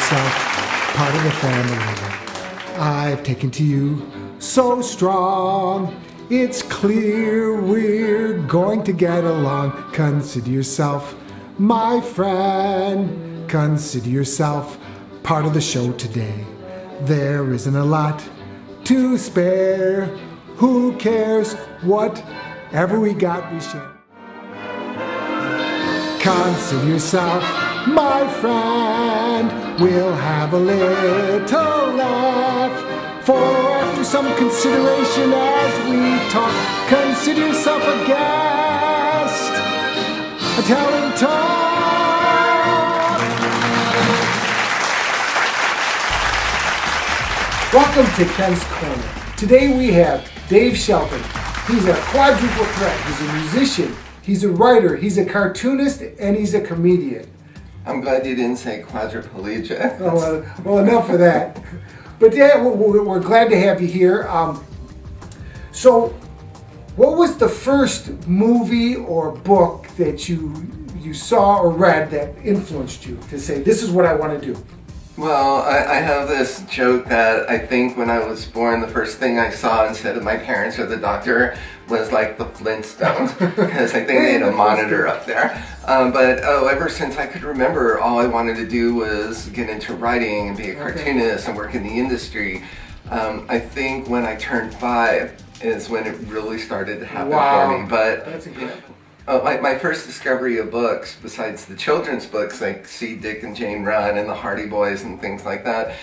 yourself part of the family. I've taken to you so strong. It's clear we're going to get along. Consider yourself my friend. Consider yourself part of the show today. There isn't a lot to spare. Who cares? Whatever we got, we share. Consider yourself my friend. We'll have a little laugh. For after some consideration as we talk, consider yourself a guest. A talent talk. Welcome to Ken's Corner. Today we have Dave Shelton. He's a quadruple threat. He's a musician, he's a writer, he's a cartoonist, and he's a comedian. I'm glad you didn't say quadriplegic. Oh, well, enough of that. But yeah, we're glad to have you here. So, what was the first movie or book that you saw or read that influenced you to say, this is what I want to do? Well, I have this joke that I think when I was born, the first thing I saw instead of my parents or the doctor was like the Flintstones, because I think they had a monitor up there. But ever since I could remember, all I wanted to do was get into writing and be a cartoonist and work in the industry. I think when I turned 5 is when it really started to happen for me. But that's incredible. My first discovery of books, besides the children's books like See Dick and Jane Run and the Hardy Boys and things like that,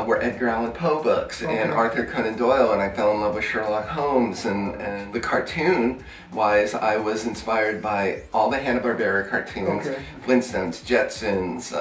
were Edgar Allan Poe books and Arthur Conan Doyle, and I fell in love with Sherlock Holmes. And the cartoon-wise, I was inspired by all the Hanna-Barbera cartoons, Flintstones, Jetsons,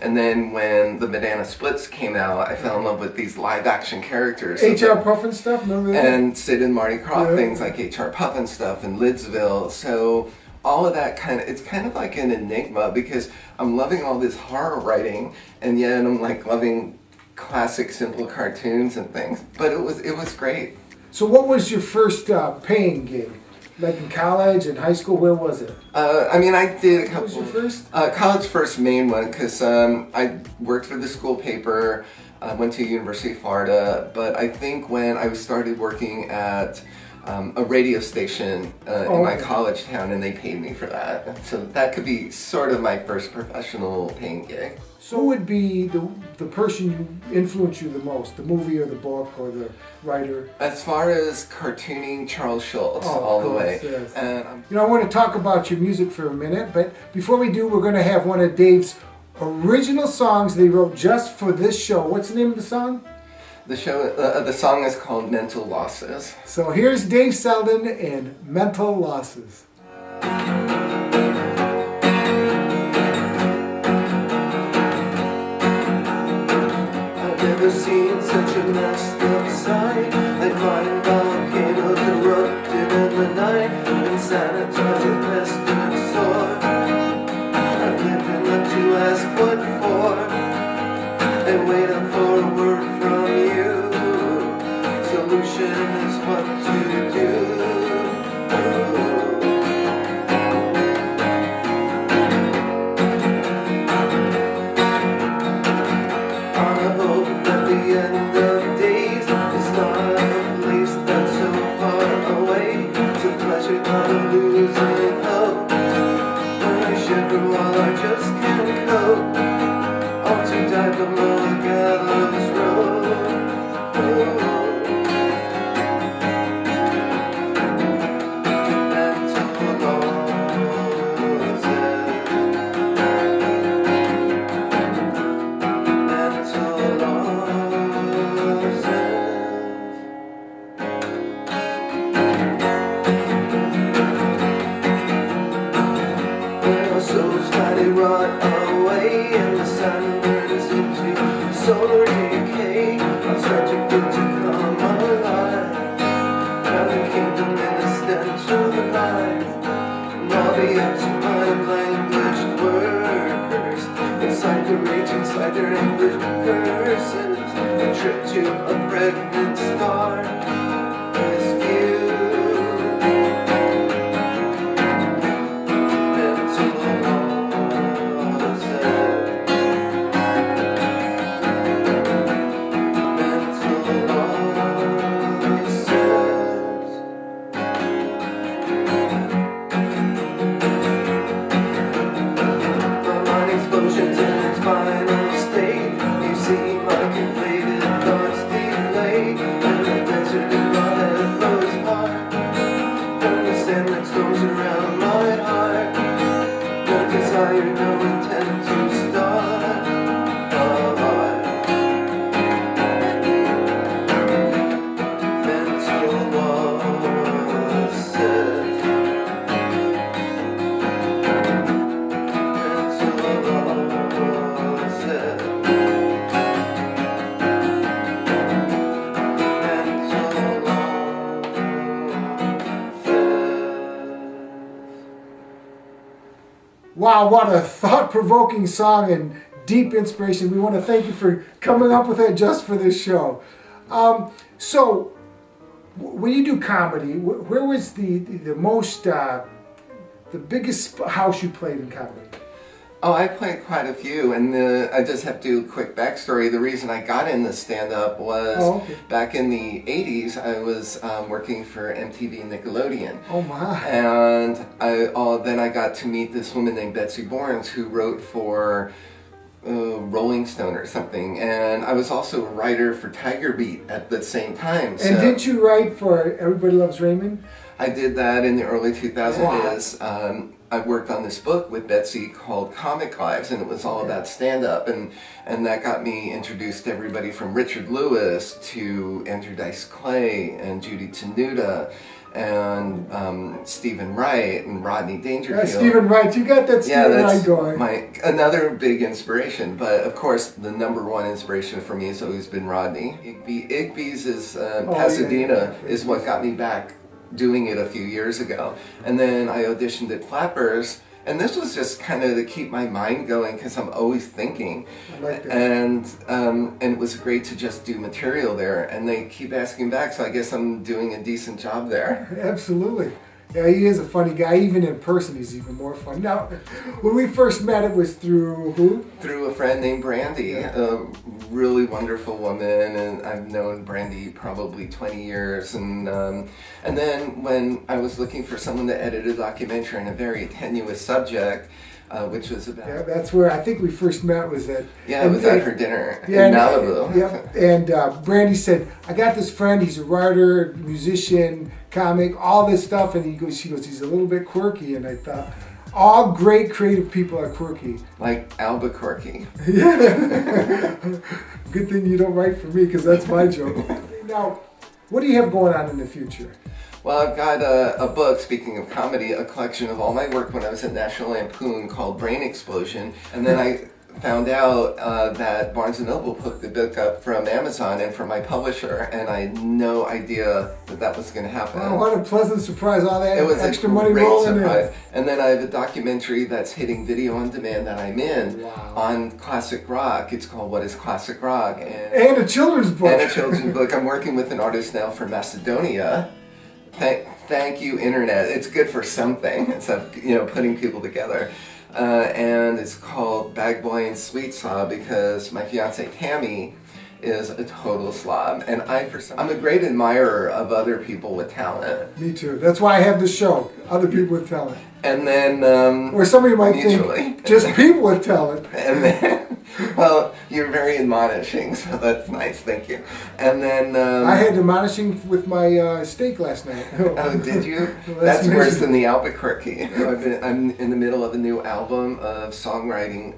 and then when the Banana Splits came out, I fell in love with these live-action characters. H.R. Puffin stuff, remember that? And Sid and Marty Krofft, things like H.R. Puffin stuff and Lidsville. So all of that it's kind of like an enigma, because I'm loving all this horror writing, and yet I'm like loving classic simple cartoons and things. But it was great. So what was your first paying gig? Like in college and high school, where was it? I did a couple. What was your first? College first main one, because I worked for the school paper. I went to University of Florida, but I think when I started working at a radio station in my college town, and they paid me for that. So that could be sort of my first professional paying gig. So who would be the person who influenced you the most, the movie or the book or the writer? As far as cartooning, Charles Schulz, all the way. Yes. And, I want to talk about your music for a minute, but before we do, we're going to have one of Dave's original songs that he wrote just for this show. What's the name of the song? The song is called Mental Losses. So here's Dave Selden and Mental Losses. Never seen such a messed up sight, like modern volcanoes erupted in the night, and sanitizer festered sore. I've lived enough to ask what for, and waiting for a word from you. Solution is what to do. End of days is not a place that's so far away. It's a pleasure not losing hope. When I shiver while I just can't cope, all to die below a gallows road. Souls slightly rot away, and the sun burns into solar decay. I'm starting to come alive. Now the kingdom in the stench of life, and all the empty-minded language workers inside the rage, inside their English curses, a trip to a pregnant star is viewed. Mental losses. Wow, what a thought-provoking song and deep inspiration. We want to thank you for coming up with that just for this show. So, when you do comedy, where was the most, the biggest house you played in comedy? Oh, I played quite a few, and I just have to do a quick backstory. The reason I got into stand-up was back in the 80s, I was working for MTV and Nickelodeon. Oh my. And then I got to meet this woman named Betsy Borns who wrote for Rolling Stone or something, and I was also a writer for Tiger Beat at the same time. And didn't you write for Everybody Loves Raymond? I did that in the early 2000s. Wow. I worked on this book with Betsy called Comic Lives, and it was all about stand-up, and that got me introduced to everybody from Richard Lewis to Andrew Dice Clay and Judy Tenuta and Stephen Wright and Rodney Dangerfield. Yeah, Stephen Wright, you got that Stephen Wright going. Another big inspiration, but of course the number one inspiration for me has always been Rodney. Igby's is Pasadena is what got me back doing it a few years ago. And then I auditioned at Flappers, and this was just kind of to keep my mind going because I'm always thinking. I like that. And it was great to just do material there, and they keep asking back, so I guess I'm doing a decent job there. Absolutely. Yeah, he is a funny guy. Even in person, he's even more fun. Now, when we first met, it was through who? Through a friend named Brandy, a really wonderful woman, and I've known Brandy probably 20 years. And then when I was looking for someone to edit a documentary on a very tenuous subject, which was about... Yeah, that's where I think we first met was at... Yeah, it was at her dinner in Malibu. And Brandy said, I got this friend, he's a writer, musician, comic, all this stuff, and she goes, he's a little bit quirky, and I thought, all great creative people are quirky. Like Albuquerque. Yeah. Good thing you don't write for me, because that's my joke. Now, what do you have going on in the future? Well, I've got a book, speaking of comedy, a collection of all my work when I was at National Lampoon called Brain Explosion. And then I found out that Barnes & Noble put the book up from Amazon and from my publisher, and I had no idea that was going to happen. Oh, what a pleasant surprise, all that it was extra a money great rolling surprise. in. And then I have a documentary that's hitting video on demand that I'm in on classic rock. It's called What is Classic Rock? And a children's book. And a children's book. I'm working with an artist now from Macedonia. Thank you, Internet. It's good for something. It's putting people together. And it's called Bag Boy and Sweet Slob because my fiance Tammy is a total slob, and I'm a great admirer of other people with talent. Me too. That's why I have the show, Other People with Talent. And then, or some of you might think, just people with talent. And then, well, you're very admonishing, so that's nice, thank you. And then... I had admonishing with my steak last night. Oh, did you? That's worse than the Albuquerque. I'm in the middle of a new album of songwriting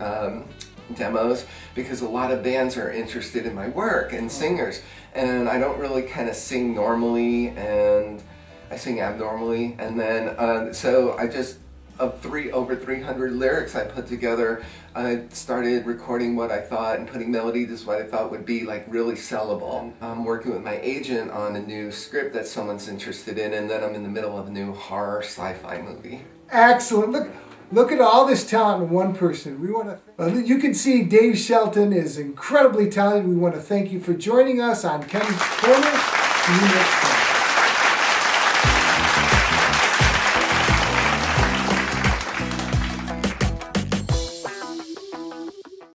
demos because a lot of bands are interested in my work and singers. And I don't really kind of sing normally, and I sing abnormally, and then so I just over 300 lyrics I put together. I started recording what I thought and putting melody to what I thought would be like really sellable. I'm working with my agent on a new script that someone's interested in, and then I'm in the middle of a new horror sci-fi movie. Excellent. Look at all this talent in one person. We want to. You can see Dave Shelton is incredibly talented. We want to thank you for joining us on Ken's Corner. See you next time.